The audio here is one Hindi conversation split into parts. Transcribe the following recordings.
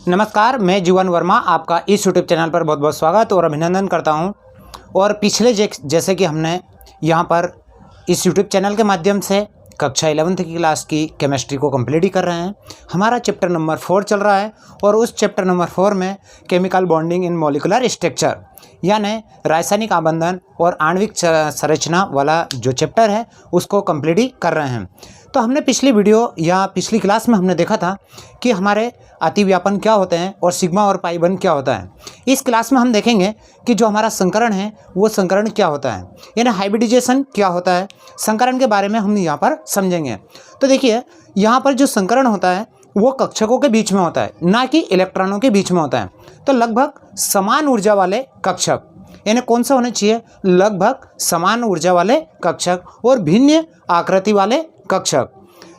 नमस्कार, मैं जीवन वर्मा आपका इस यूट्यूब चैनल पर बहुत बहुत स्वागत और अभिनंदन करता हूं। और पिछले जैसे कि हमने यहां पर इस यूट्यूब चैनल के माध्यम से कक्षा 11th की क्लास की केमिस्ट्री को कंप्लीट ही कर रहे हैं। हमारा चैप्टर नंबर 4 चल रहा है और उस चैप्टर नंबर 4 में chemical bonding in molecular structure यानी रासायनिक आबंधन और आणविक संरचना वाला जो चैप्टर है उसको कंप्लीट ही कर रहे हैं। तो हमने पिछली वीडियो या पिछली क्लास में हमने देखा था कि हमारे अतिव्यापन क्या होते हैं और सिग्मा और पाई बंध क्या होता है। इस क्लास में हम देखेंगे कि जो हमारा संकरण है वो संकरण क्या होता है, यानी हाइब्रिडाइजेशन क्या होता है। संकरण के बारे में हम यहाँ पर समझेंगे। तो देखिए, यहाँ पर जो संकरण होता है वो कक्षकों के बीच में होता है, ना कि इलेक्ट्रॉनों के बीच में होता है। तो लगभग समान ऊर्जा वाले कक्षक, यानी कौन सा होने चाहिए, लगभग समान ऊर्जा वाले कक्षक और भिन्न आकृति वाले कक्षक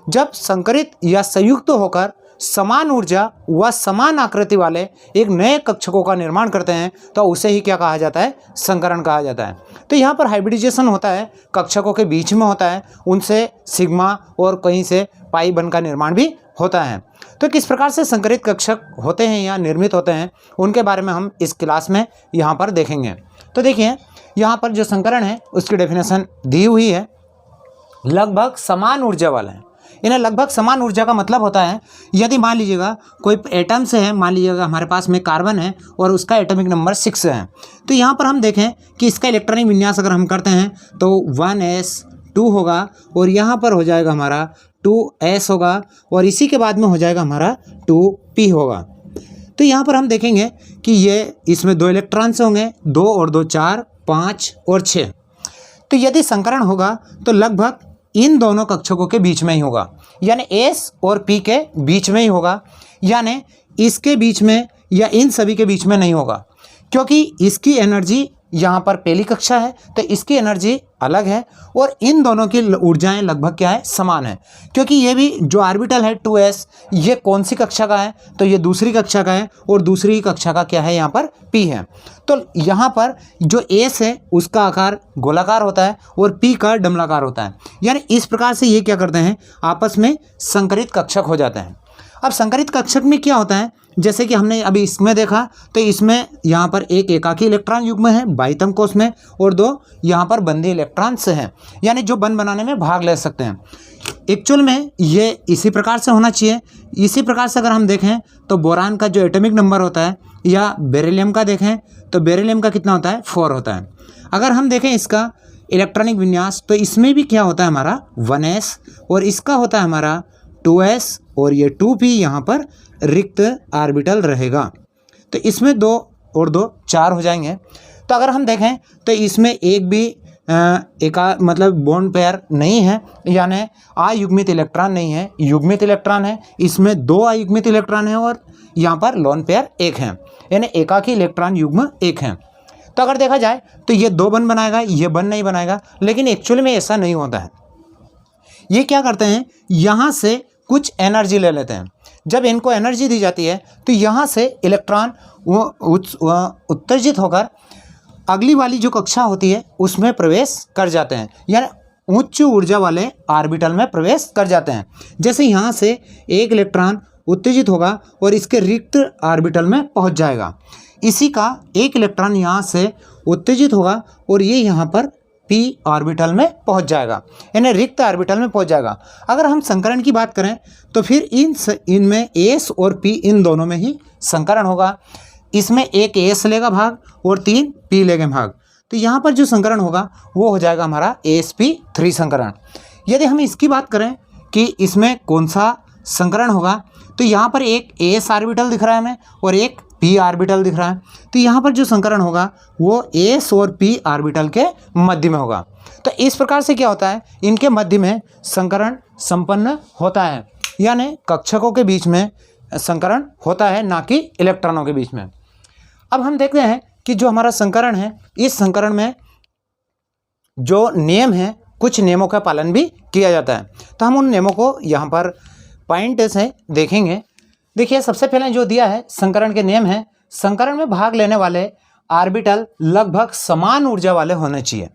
जब संकरित या संयुक्त होकर समान ऊर्जा व समान आकृति वाले एक नए कक्षकों का निर्माण करते हैं तो उसे ही क्या कहा जाता है, संकरण कहा जाता है। तो यहाँ पर हाइब्रिडाइजेशन होता है, कक्षकों के बीच में होता है, उनसे सिग्मा और कहीं से पाई बंध का निर्माण भी होता है। तो किस प्रकार से संकरित कक्षक होते हैं या निर्मित होते हैं उनके बारे में हम इस क्लास में यहाँ पर देखेंगे। तो देखिए, यहाँ पर जो संकरण है उसकी डेफिनेशन दी हुई है, लगभग समान ऊर्जा वाला है। इन्हें लगभग समान ऊर्जा का मतलब होता है, यदि मान लीजिएगा कोई एटम से है, मान लीजिएगा हमारे पास में कार्बन है और उसका एटॉमिक नंबर 6 है। तो यहाँ पर हम देखें कि इसका इलेक्ट्रॉनिक विन्यास अगर हम करते हैं तो 1s2 होगा और यहाँ पर हो जाएगा हमारा 2s होगा और इसी के बाद में हो जाएगा हमारा 2p होगा। तो यहाँ पर हम देखेंगे कि ये इसमें 2 इलेक्ट्रॉन्स होंगे, 2 और 2 4, 5 और 6। तो यदि संकरण होगा तो लगभग इन दोनों कक्षकों के बीच में ही होगा, यानी S और P के बीच में ही होगा, यानी इसके बीच में या इन सभी के बीच में नहीं होगा, क्योंकि इसकी एनर्जी यहाँ पर पहली कक्षा है तो इसकी एनर्जी अलग है और इन दोनों की ऊर्जाएं लगभग क्या है, समान है। क्योंकि ये भी जो ऑर्बिटल है 2s, ये कौन सी कक्षा का है, तो ये दूसरी कक्षा का है और दूसरी कक्षा का क्या है, यहाँ पर p है। तो यहाँ पर जो s है उसका आकार गोलाकार होता है और p का डमलाकार होता है, यानी इस प्रकार से ये क्या करते हैं, आपस में संकरित कक्षक हो जाते हैं। अब संकरित कक्षक में क्या होता है, जैसे कि हमने अभी इसमें देखा तो इसमें यहाँ पर एक एकाकी इलेक्ट्रॉन युग्म है बाह्यतम कोश में और 2 यहाँ पर बंधे इलेक्ट्रॉन्स हैं, यानी जो बंध बनाने में भाग ले सकते हैं। एक्चुअल में ये इसी प्रकार से होना चाहिए। इसी प्रकार से अगर हम देखें तो बोरान का जो एटॉमिक नंबर होता है या बेरिलियम का देखें तो बेरिलियम का कितना होता है, 4 होता है। अगर हम देखें इसका इलेक्ट्रॉनिक विन्यास तो इसमें भी क्या होता है हमारा 1s और इसका होता है हमारा 2s और ये 2p यहाँ पर रिक्त ऑर्बिटल रहेगा। तो इसमें 2 और 2 4 हो जाएंगे। तो अगर हम देखें तो इसमें एक भी मतलब बॉन्ड पेयर नहीं है, यानी अयुग्मित इलेक्ट्रॉन नहीं है, युग्मित इलेक्ट्रॉन है। इसमें 2 अयुग्मित इलेक्ट्रॉन है और यहाँ पर लोन पेयर 1 है, यानी एकाकी इलेक्ट्रॉन युग्म 1 है। तो अगर देखा जाए तो ये 2 बंध बनाएगा, ये बंध नहीं बनाएगा, लेकिन एक्चुअली में ऐसा नहीं होता है। ये क्या करते हैं, यहाँ से कुछ एनर्जी ले लेते हैं। जब इनको एनर्जी दी जाती है तो यहाँ से इलेक्ट्रॉन उत्तेजित होकर अगली वाली जो कक्षा होती है उसमें प्रवेश कर जाते हैं, यानी उच्च ऊर्जा वाले ऑर्बिटल में प्रवेश कर जाते हैं। जैसे यहाँ से एक इलेक्ट्रॉन उत्तेजित होगा और इसके रिक्त ऑर्बिटल में पहुँच जाएगा, इसी का एक इलेक्ट्रॉन यहाँ से उत्तेजित होगा और ये यहाँ पर p ऑर्बिटल में पहुंच जाएगा, यानी रिक्त ऑर्बिटल में पहुंच जाएगा। अगर हम संकरण की बात करें तो फिर इनमें s और p इन दोनों में ही संकरण होगा। इसमें एक s लेगा भाग और 3 p लेगा भाग। तो यहाँ पर जो संकरण होगा वो हो जाएगा हमारा sp3 संकरण। यदि हम इसकी बात करें कि इसमें कौन सा संकरण होगा तो यहाँ पर एक s ऑर्बिटल दिख रहा है हमें और एक p ऑर्बिटल दिख रहा है। तो यहाँ पर जो संकरण होगा वो s और p ऑर्बिटल के मध्य में होगा। तो इस प्रकार से क्या होता है, इनके मध्य में संकरण संपन्न होता है, यानी कक्षकों के बीच में संकरण होता है, ना कि इलेक्ट्रॉनों के बीच में। अब हम देखते हैं कि जो हमारा संकरण है, इस संकरण में जो नियम है, कुछ नियमों का पालन भी किया जाता है। तो हम उन नियमों को यहाँ पर पॉइंट से देखेंगे। देखिए, सबसे पहले जो दिया है संकरण के नियम है, संकरण में भाग लेने वाले ऑर्बिटल लगभग समान ऊर्जा वाले होने चाहिए।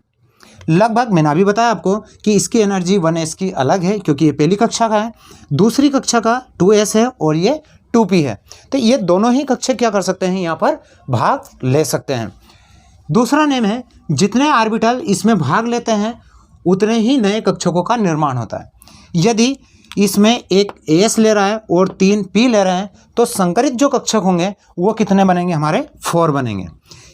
लगभग मैंने अभी बताया आपको कि इसकी एनर्जी 1s की अलग है क्योंकि ये पहली कक्षा का है, दूसरी कक्षा का 2s है और ये 2p है। तो ये दोनों ही कक्षक क्या कर सकते हैं, यहाँ पर भाग ले सकते हैं। दूसरा नेम है जितने ऑर्बिटल इसमें भाग लेते हैं उतने ही नए कक्षकों का निर्माण होता है। यदि इसमें एक s ले रहा है और 3 p ले रहे हैं तो संकरित जो कक्षक होंगे वो कितने बनेंगे, हमारे 4 बनेंगे।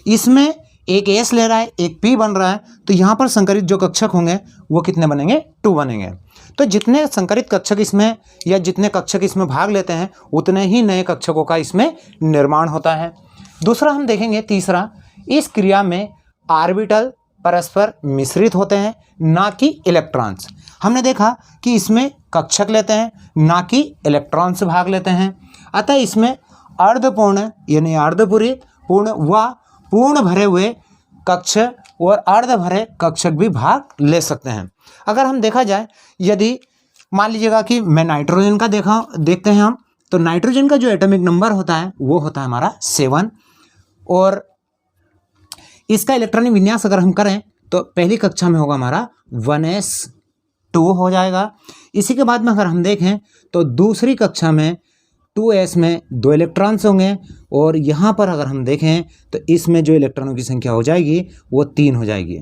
इसमें एक s ले रहा है, एक p बन रहा है, तो यहाँ पर संकरित जो कक्षक होंगे वो कितने बनेंगे, 2 बनेंगे। तो जितने संकरित कक्षक इसमें या जितने कक्षक इसमें भाग लेते हैं उतने ही नए कक्षकों का इसमें निर्माण होता है। दूसरा हम देखेंगे, तीसरा, इस क्रिया में ऑर्बिटल परस्पर मिश्रित होते हैं ना कि इलेक्ट्रॉन्स। हमने देखा कि इसमें कक्षक लेते हैं ना कि इलेक्ट्रॉन्स भाग लेते हैं, अतः इसमें अर्धपूर्ण यानी अर्धपूरित, पूर्ण व पूर्ण भरे हुए कक्ष और अर्ध भरे कक्षक भी भाग ले सकते हैं। अगर हम देखा जाए, यदि मान लीजिएगा कि मैं नाइट्रोजन का देखते हैं हम, तो नाइट्रोजन का जो एटॉमिक नंबर होता है वो होता है हमारा 7, और इसका इलेक्ट्रॉनिक विन्यास अगर हम करें तो पहली कक्षा में होगा हमारा 1s2 हो जाएगा। इसी के बाद में अगर हम देखें तो दूसरी कक्षा में 2s में 2 इलेक्ट्रॉन्स होंगे, और यहाँ पर अगर हम देखें तो इसमें जो इलेक्ट्रॉनों की संख्या हो जाएगी वो 3 हो जाएगी।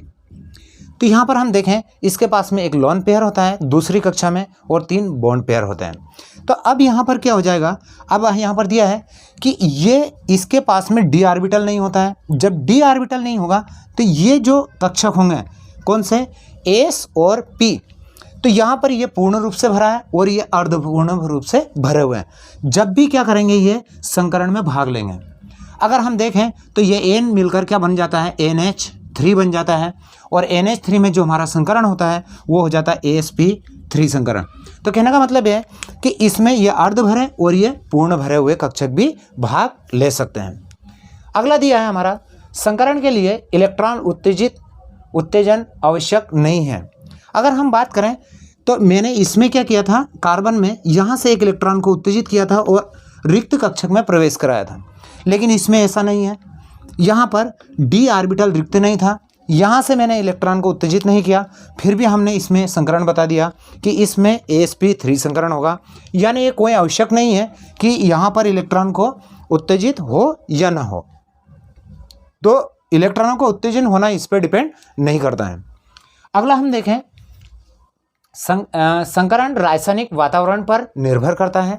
तो यहाँ पर हम देखें इसके पास में एक लोन पेयर होता है दूसरी कक्षा में और 3 बॉन्ड पेयर होते हैं। तो अब यहाँ पर क्या हो जाएगा, अब यहाँ पर दिया है कि ये इसके पास में d ऑर्बिटल नहीं होता है। जब d ऑर्बिटल नहीं होगा तो ये जो कक्षक होंगे कौन से, s और p, तो यहाँ पर ये पूर्ण रूप से भरा है और ये अर्धपूर्ण रूप से भरे हुए हैं। जब भी क्या करेंगे, ये संकरण में भाग लेंगे। अगर हम देखें तो ये n मिलकर क्या बन जाता है, NH3 बन जाता है, और NH3 में जो हमारा संकरण होता है वो हो जाता है AsP3 संकरण। तो कहने का मतलब है कि इसमें ये अर्ध भरे और ये पूर्ण भरे हुए कक्षक भी भाग ले सकते हैं। अगला दिया है हमारा, संकरण के लिए इलेक्ट्रॉन उत्तेजन आवश्यक नहीं है। अगर हम बात करें तो मैंने इसमें क्या किया था, कार्बन में यहाँ से एक इलेक्ट्रॉन को उत्तेजित किया था और रिक्त कक्षक में प्रवेश कराया था, लेकिन इसमें ऐसा नहीं है। यहाँ पर d ऑर्बिटल रिक्त नहीं था, यहाँ से मैंने इलेक्ट्रॉन को उत्तेजित नहीं किया, फिर भी हमने इसमें संकरण बता दिया कि इसमें AsP3 संकरण होगा। यानी ये कोई आवश्यक नहीं है कि यहाँ पर इलेक्ट्रॉन को उत्तेजित हो या ना हो, तो इलेक्ट्रॉनों को उत्तेजन होना इस पर डिपेंड नहीं करता है। अगला हम देखें, संकरण रासायनिक वातावरण पर निर्भर करता है।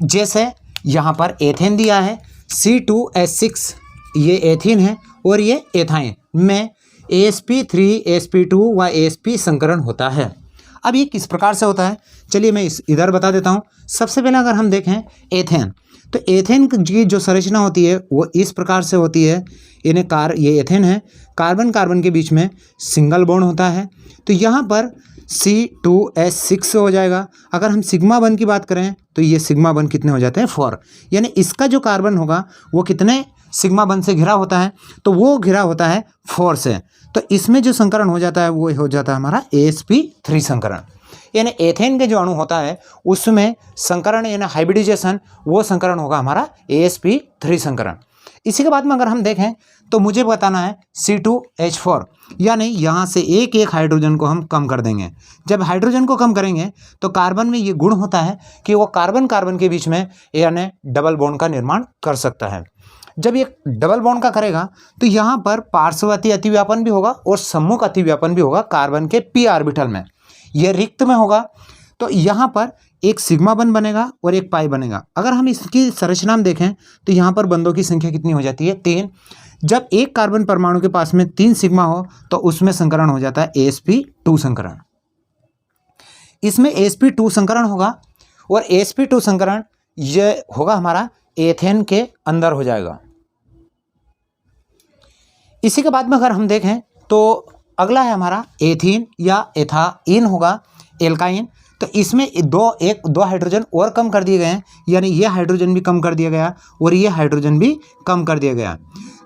जैसे यहाँ पर एथेन दिया है C2H6, ये एथीन है और ये एथाइन में AsP3, AsP2 व AsP संकरण होता है। अब ये किस प्रकार से होता है, चलिए मैं इधर बता देता हूँ। सबसे पहले अगर हम देखें एथेन, तो एथेन की जो संरचना होती है वो इस प्रकार से होती है। ये एथेन है, कार्बन कार्बन के बीच में सिंगल बॉन्ड होता है, तो यहाँ पर C2H6 हो जाएगा। अगर हम सिग्मा बंध की बात करें तो ये सिग्मा बंध कितने हो जाते हैं, 4। यानी इसका जो कार्बन होगा वो कितने सिग्मा बंध से घिरा होता है, तो वो घिरा होता है 4 से। तो इसमें जो संकरण हो जाता है वो हो जाता है हमारा AsP3 संकरण। यानी एथेन के जो अणु होता है उसमें संकरण यानी हाइब्रिडाइजेशन, वो संकरण होगा हमारा AsP3 संकरण। इसी के बाद में अगर हम देखें तो मुझे बताना है C2H4, यानी यहाँ से एक हाइड्रोजन को हम कम कर देंगे। जब हाइड्रोजन को कम करेंगे तो कार्बन में ये गुण होता है कि वो कार्बन कार्बन के बीच में यानी डबल बॉन्ड का निर्माण कर सकता है। जब ये डबल बॉन्ड का करेगा तो यहाँ पर पार्श्ववर्ती अतिव्यापन भी होगा और सम्मुख अतिव्यापन भी होगा कार्बन के p ऑर्बिटल में, ये रिक्त में होगा। तो यहाँ पर एक सिग्मा बंध बनेगा और एक पाई बनेगा। अगर हम इसकी संरचना में देखें तो यहाँ पर बंधों की संख्या कितनी हो जाती है, 3। जब एक कार्बन परमाणु के पास में 3 सिग्मा हो तो उसमें संकरण हो जाता है AsP2 संकरण। इसमें AsP2 संकरण होगा और AsP2 संकरण ये होगा हमारा एथेन के अंदर हो जाएगा। इसी के बाद में अगर हम देखें तो अगला है हमारा एथीन या एथाइन होगा, एल्काइन। तो इसमें दो हाइड्रोजन और कम कर दिए गए हैं, यानी ये हाइड्रोजन भी कम कर दिया गया और ये हाइड्रोजन भी कम कर दिया गया।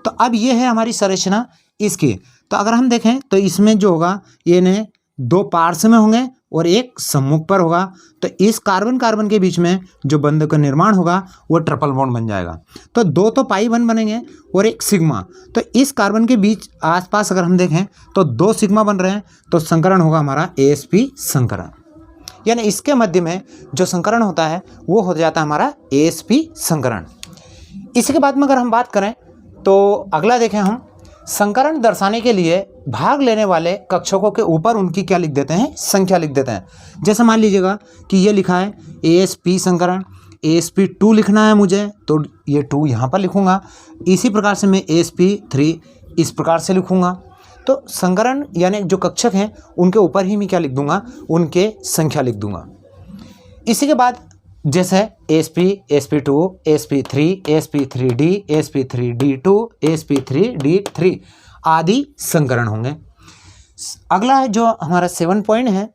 तो अब ये है हमारी संरचना इसकी। तो अगर हम देखें तो इसमें जो होगा ये ने 2 पार्श्व में होंगे और एक सम्मुख पर होगा। तो इस कार्बन कार्बन के बीच में जो बंध का निर्माण होगा वो ट्रिपल बॉन्ड बन जाएगा। तो 2 तो पाई बंध बनेंगे और एक सिग्मा। तो इस कार्बन के बीच आसपास अगर हम देखें तो 2 सिग्मा बन रहे हैं, तो संकरण होगा हमारा AsP संकरण। यानी इसके मध्य में जो संकरण होता है वो हो जाता है हमारा AsP संकरण। इसी के बाद में अगर हम बात करें तो अगला देखें हम संकरण दर्शाने के लिए भाग लेने वाले कक्षकों के ऊपर उनकी क्या लिख देते हैं, संख्या लिख देते हैं। जैसे मान लीजिएगा कि ये लिखा है AsP संकरण, AsP2 लिखना है मुझे तो ये 2 यहाँ पर लिखूँगा। इसी प्रकार से मैं AsP3 इस प्रकार से लिखूँगा। तो संकरण यानी जो कक्षक हैं उनके ऊपर ही मैं क्या लिख दूंगा, उनके संख्या लिख दूंगा। इसी के बाद जैसे AsP, AsP2, AsP3, AsP3D, AsP3D2, AsP3D3 आदि संकरण होंगे। अगला है जो हमारा 7 पॉइंट है,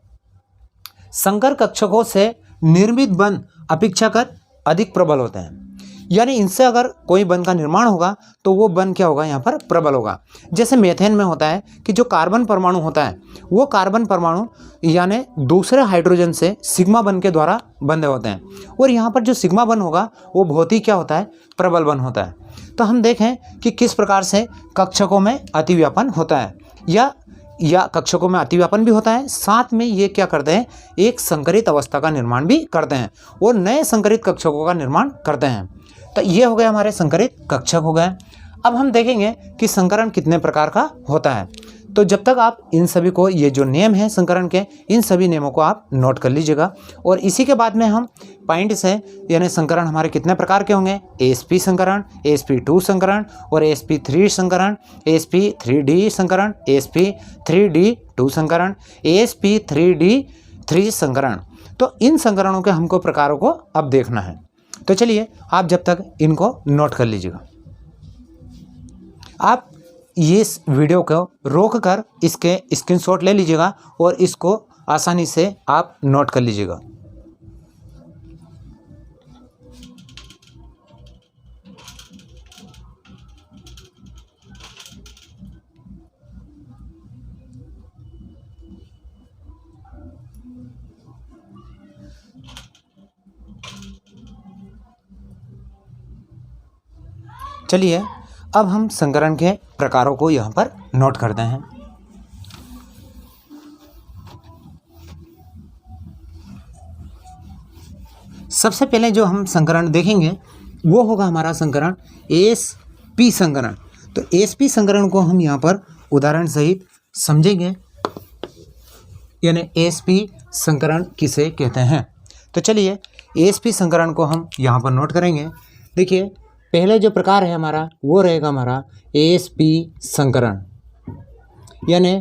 संकर कक्षकों से निर्मित बंध अपेक्षाकृत अधिक प्रबल होते हैं। यानी इनसे अगर कोई बंध का निर्माण होगा तो वो बंध क्या होगा, यहाँ पर प्रबल होगा। जैसे मेथेन में होता है कि जो कार्बन परमाणु होता है वो कार्बन परमाणु यानी दूसरे हाइड्रोजन से सिग्मा बंध के द्वारा बंधे होते हैं, और यहाँ पर जो सिग्मा बंध होगा वो बहुत ही क्या होता है, प्रबल बंध होता है। तो हम देखें कि किस प्रकार से कक्षकों में अतिव्यापन होता है, या कक्षकों में अतिव्यापन भी होता है, साथ में ये क्या करते हैं, एक संकरित अवस्था का निर्माण भी करते हैं और नए संकरित कक्षकों का निर्माण करते हैं। तो ये हो गए हमारे संकरित कक्षक हो गए। अब हम देखेंगे कि संकरण कितने प्रकार का होता है। तो जब तक आप इन सभी को, ये जो नियम है संकरण के, इन सभी नियमों को आप नोट कर लीजिएगा। और इसी के बाद में हम पॉइंट से यानी संकरण हमारे कितने प्रकार के होंगे, AsP संकरण, AsP2 संकरण और AsP3 संकरण, AsP3D संकरण, AsP3D2 संकरण, AsP3D3 संकरण। तो इन संकरणों के हमको प्रकारों को अब देखना है। तो चलिए आप जब तक इनको नोट कर लीजिएगा। आप ये इस वीडियो को रोक कर इसके स्क्रीनशॉट ले लीजिएगा और इसको आसानी से आप नोट कर लीजिएगा। चलिए अब हम संकरण के प्रकारों को यहाँ पर नोट करते हैं। सबसे पहले जो हम संकरण देखेंगे वो होगा हमारा संकरण AsP संकरण। तो AsP संकरण को हम यहाँ पर उदाहरण सहित समझेंगे, यानी AsP संकरण किसे कहते हैं। तो चलिए AsP संकरण को हम यहाँ पर नोट करेंगे। देखिए पहले जो प्रकार है हमारा वो रहेगा हमारा AsP संकरण, यानी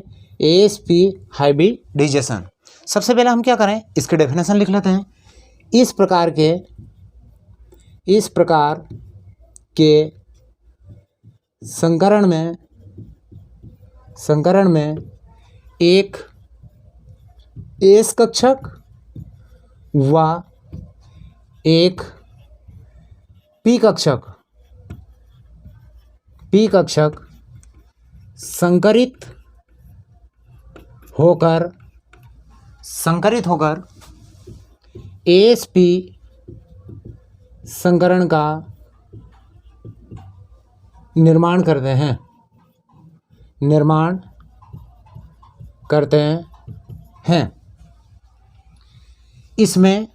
AsP हाइब्रिडाइजेशन। सबसे पहले हम क्या करें, इसके डेफिनेशन लिख लेते हैं। इस प्रकार के संकरण में एक S कक्षक व एक P कक्षक संकरित होकर AsP संकरण का निर्माण करते हैं। इसमें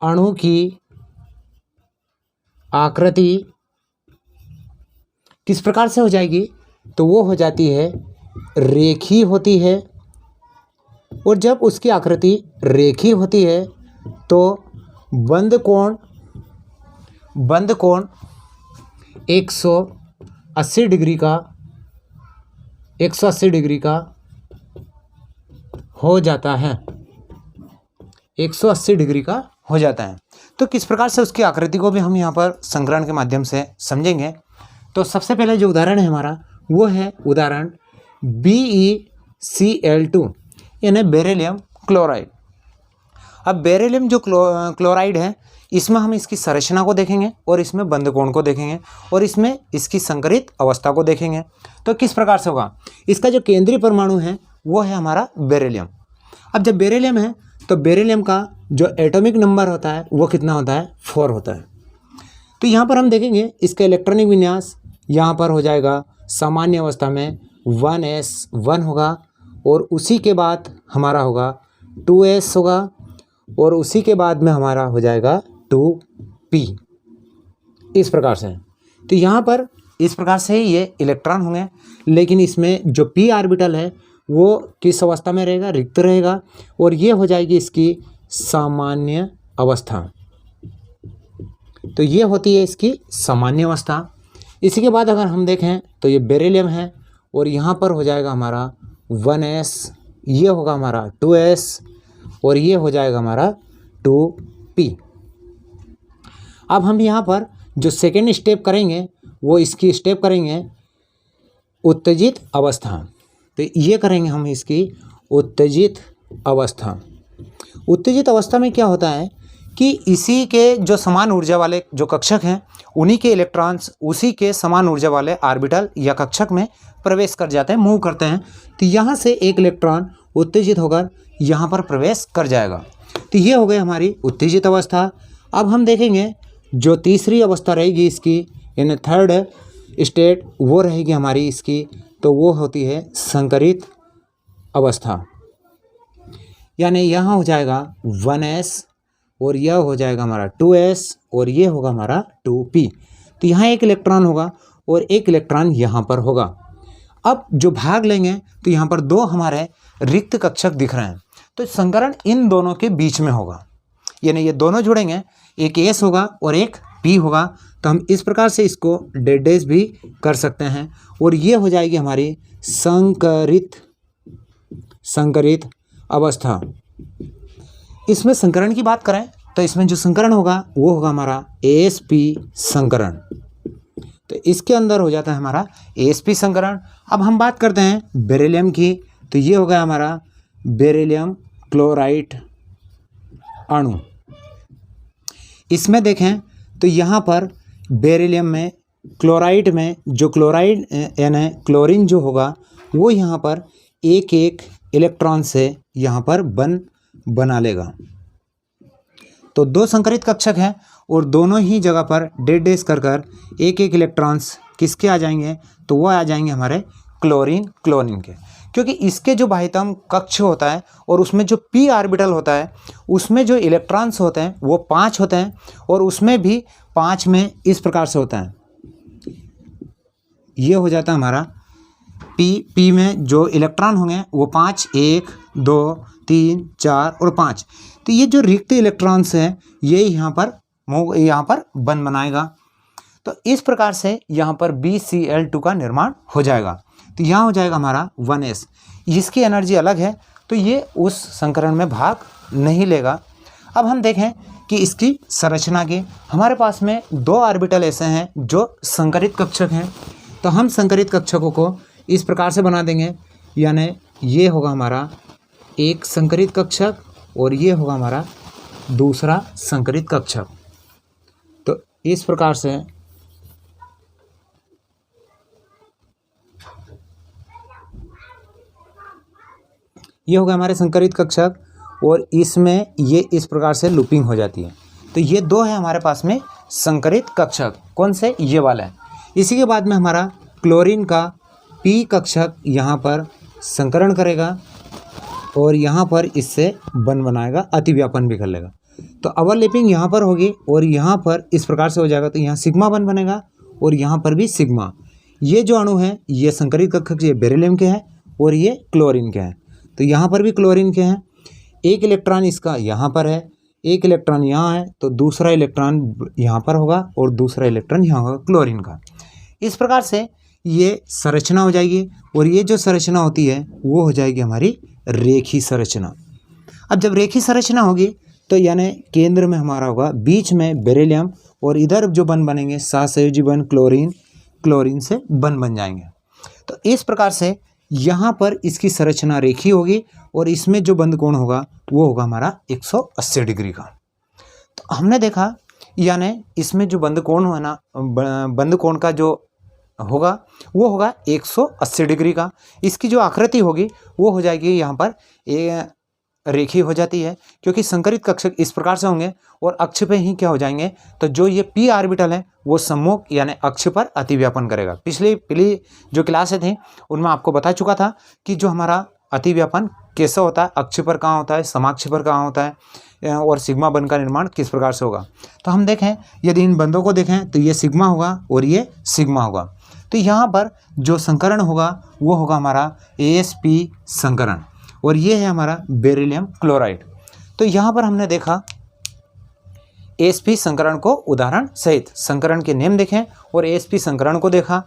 अणु की आकृति किस प्रकार से हो जाएगी, तो वो हो जाती है रेखीय होती है, और जब उसकी आकृति रेखीय होती है तो बंध कोण 180 डिग्री का हो जाता है, 180 डिग्री का हो जाता है। तो किस प्रकार से उसकी आकृति को भी हम यहाँ पर संकरण के माध्यम से समझेंगे। तो सबसे पहले जो उदाहरण है हमारा वो है उदाहरण BeCl2 यानी बेरिलियम क्लोराइड। अब बेरिलियम जो क्लोराइड है इसमें हम इसकी संरचना को देखेंगे और इसमें बंध कोण को देखेंगे और इसमें इसकी संकरित अवस्था को देखेंगे। तो किस प्रकार से होगा, इसका जो केंद्रीय परमाणु है वो है हमारा बेरिलियम। अब जब बेरिलियम है तो बेरिलियम का जो एटॉमिक नंबर होता है वो कितना होता है, 4 होता है। तो यहाँ पर हम देखेंगे इसका इलेक्ट्रॉनिक विन्यास यहाँ पर हो जाएगा सामान्य अवस्था में 1s1 होगा, और उसी के बाद हमारा होगा 2s होगा और उसी के बाद में हमारा हो जाएगा 2p, इस प्रकार से। तो यहाँ पर इस प्रकार से ये इलेक्ट्रॉन होंगे, लेकिन इसमें जो p ऑर्बिटल है वो किस अवस्था में रहेगा, रिक्त रहेगा, और ये हो जाएगी इसकी सामान्य अवस्था। तो ये होती है इसकी सामान्य अवस्था। इसी के बाद अगर हम देखें तो ये बेरिलियम है और यहाँ पर हो जाएगा हमारा 1s, ये होगा हमारा 2s और ये हो जाएगा हमारा 2p। अब हम यहाँ पर जो सेकेंड स्टेप करेंगे वो इसकी स्टेप करेंगे उत्तेजित अवस्था। तो ये करेंगे हम इसकी उत्तेजित अवस्था। उत्तेजित अवस्था में क्या होता है कि इसी के जो समान ऊर्जा वाले जो कक्षक हैं उन्हीं के इलेक्ट्रॉन्स उसी के समान ऊर्जा वाले ऑर्बिटल या कक्षक में प्रवेश कर जाते हैं, मूव करते हैं। तो यहाँ से एक इलेक्ट्रॉन उत्तेजित होकर यहाँ पर प्रवेश कर जाएगा। तो ये हो गई हमारी उत्तेजित अवस्था। अब हम देखेंगे जो तीसरी अवस्था रहेगी इसकी, यानी थर्ड स्टेट, वो रहेगी हमारी इसकी, तो वो होती है संकरित अवस्था। यानी यहाँ हो जाएगा 1s और यह हो जाएगा हमारा 2s और ये होगा हमारा 2p। तो यहाँ एक इलेक्ट्रॉन होगा और एक इलेक्ट्रॉन यहाँ पर होगा। अब जो भाग लेंगे तो यहाँ पर दो हमारे रिक्त कक्षक दिख रहे हैं, तो संकरण इन दोनों के बीच में होगा, यानी ये दोनों जुड़ेंगे, एक s होगा और एक p होगा। तो हम इस प्रकार से इसको डेज भी कर सकते हैं और ये हो जाएगी हमारी संकरित अवस्था। इसमें संकरण की बात करें तो इसमें जो संकरण होगा वो होगा हमारा AsP संकरण। तो इसके अंदर हो जाता है हमारा AsP संकरण। अब हम बात करते हैं बेरिलियम की, तो ये हो गया हमारा बेरिलियम क्लोराइड अणु। इसमें देखें तो यहाँ पर बेरिलियम में क्लोराइड में जो क्लोराइड यानी क्लोरीन जो होगा वो यहाँ पर एक एक इलेक्ट्रॉन से यहाँ पर बना लेगा। तो दो संकरित कक्षक हैं और दोनों ही जगह पर डेज कर एक एक इलेक्ट्रॉन्स किसके आ जाएंगे, तो वो आ जाएंगे हमारे क्लोरीन के, क्योंकि इसके जो बाह्यतम कक्ष होता है और उसमें जो p ऑर्बिटल होता है उसमें जो इलेक्ट्रॉन्स होते हैं वो 5 होते हैं और उसमें भी 5 में इस प्रकार से होता है। ये हो जाता है हमारा p में जो इलेक्ट्रॉन होंगे वो 5, 1, 2, 3, 4 और 5। तो ये जो रिक्त इलेक्ट्रॉन्स हैं ये यहाँ पर बंध बनाएगा। तो इस प्रकार से यहाँ पर BCl2 का निर्माण हो जाएगा। तो यहाँ हो जाएगा हमारा 1s। इसकी एनर्जी अलग है तो ये उस संकरण में भाग नहीं लेगा। अब हम देखें कि इसकी संरचना की, हमारे पास में दो ऑर्बिटल ऐसे हैं जो संकरित कक्षक हैं। तो हम संकरित कक्षकों को इस प्रकार से बना देंगे, यानी ये होगा हमारा एक संकरित कक्षक और ये होगा हमारा दूसरा संकरित कक्षक। तो इस प्रकार से ये होगा हमारे संकरित कक्षक और इसमें ये इस प्रकार से लूपिंग हो जाती है। तो ये दो है हमारे पास में संकरित कक्षक। कौन से? ये वाला है। इसी के बाद में हमारा क्लोरीन का p कक्षक यहाँ पर संकरण करेगा और यहाँ पर इससे बन बनाएगा, अतिव्यापन भी कर लेगा। तो ओवरलैपिंग यहाँ पर होगी और यहाँ पर इस प्रकार से हो जाएगा। तो यहाँ सिग्मा बन बनेगा और यहाँ पर भी सिग्मा। ये जो अणु है ये संकरित कक्षक ये बेरिलियम के हैं और ये क्लोरीन के हैं। तो यहाँ पर भी क्लोरीन के हैं। एक इलेक्ट्रॉन इसका यहाँ पर है, एक इलेक्ट्रॉन यहाँ है, तो दूसरा इलेक्ट्रॉन यहाँ पर होगा और दूसरा इलेक्ट्रॉन यहाँ होगा क्लोरीन का। इस प्रकार से ये संरचना हो जाएगी और ये जो संरचना होती है वो हो जाएगी हमारी रेखीय संरचना। अब जब रेखीय संरचना होगी तो यानी केंद्र में हमारा होगा, बीच में बेरिलियम और इधर जो बन बनेंगे सहसंयोजी बन क्लोरीन से बन जाएंगे। तो इस प्रकार से यहाँ पर इसकी संरचना रेखीय होगी और इसमें जो बंद कोण होगा वो होगा हमारा 180 डिग्री का। तो हमने देखा यानी इसमें जो बंद कोण है ना, बंद कोण का जो होगा वो होगा 180 डिग्री का। इसकी जो आकृति होगी वो हो जाएगी यहाँ पर रेखीय हो जाती है, क्योंकि संकरित कक्षक इस प्रकार से होंगे और अक्ष पे ही क्या हो जाएंगे, तो जो ये p ऑर्बिटल है वो सम्मुख यानी अक्ष पर अतिव्यापन करेगा। पिछली जो क्लासें थी उनमें आपको बता चुका था कि जो हमारा अतिव्यापन कैसे होता है, अक्ष पर कहाँ होता है, समाक्ष पर कहाँ होता है, और सिग्मा बंध का निर्माण किस प्रकार से होगा। तो हम देखें, यदि इन बंधों को देखें तो ये सिग्मा होगा और ये सिग्मा होगा। तो यहाँ पर जो संकरण होगा वो होगा हमारा AsP संकरण, और ये है हमारा बेरिलियम क्लोराइड। तो यहाँ पर हमने देखा AsP संकरण को उदाहरण सहित संकरण के नेम देखें और AsP संकरण को देखा।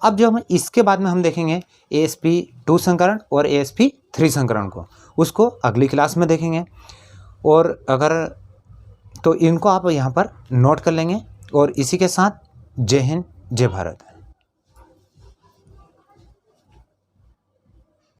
अब जो हम इसके बाद में हम देखेंगे AsP2 संकरण और AsP3 संकरण को, उसको अगली क्लास में देखेंगे। और अगर तो इनको आप यहाँ पर नोट कर लेंगे। और इसी के साथ जय हिंद, जय भारत।